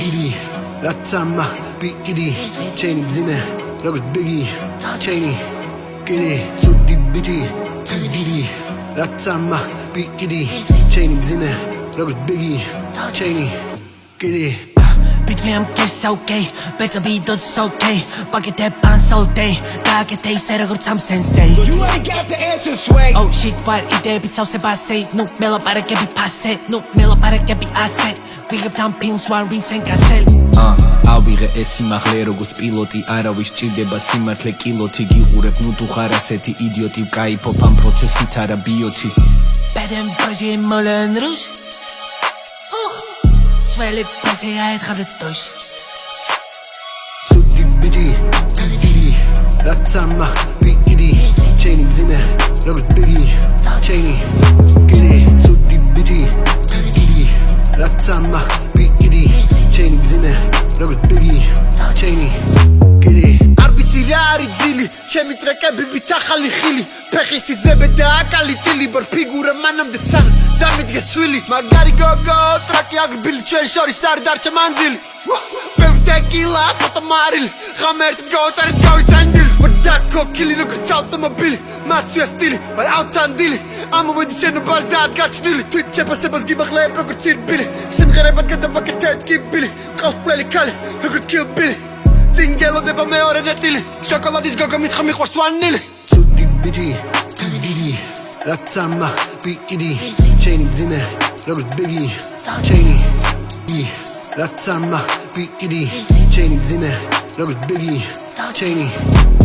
Didi, Ratsama, Bigidi, Chain Zime, Robert Biggie, Chainy, Giddy, Didi, Didi, Ratsama, Bigidi, Chain Zime, Robert Biggie, Chainy, Giddy. Between I'm kids okay, better be those okay. Bucket that pants all day, dark at day, said I got some sensei. You ain't got the answer, sway. Oh shit, what it there, it's also by say, no, Mela para que be passe, no, Mela para que be asset. Big up down pins, one recent castle. ავიღე ეს სიმაღლე როგორც პილოტი არავის ჭირდება სიმართლე კილოთი გიყურებ ნუ თუ ხარ ასეთი იდიოტი ვკაიფობ ამ პროცესით არა ბიოთი Beden projet Moulin Rouge Soit les passés à être avec touche Didi, Didi, Ratsama, Bigidi, Chainy Zime, Robert Biggie, Chainy, Giddy, Didi, Didi, Ratsama, Bigidi, Chainy Zime, Robert Biggie, Chainy, Giddy. Arbitrilari zili, chemi trekები ვითხალი ხილი, ფეხის თიძები და აკალი ტილი, ბორ ფიგურა მანამდე სან, დამიდგე სვილი, მაგარი გოგო, ტრაკი აგბილი, ჩვენ შორის არ დარჩა მანძილი. Tequila, Potamaril, Hamert, Gotar, Gavisandil, Badako, killing a good automobile, Matsu Stili, but out and dilly. I'm with the Shenabas that got still. Twitch Chepasebas give a lab, rocket seat Billy. Shingareba get the bucket head, keep Billy. Cosplay Kali, who could kill Billy. Zingelo de Bameo and Tilly. Chocolate is Gogomit Hamik was 1-0. Didi, Didi, Ratsama, Bigidi, Chainy Zime, Robert Biggie, Chainy, Ratsama, Bigidi, Chainy Zime, Robert Biggie, Chainy.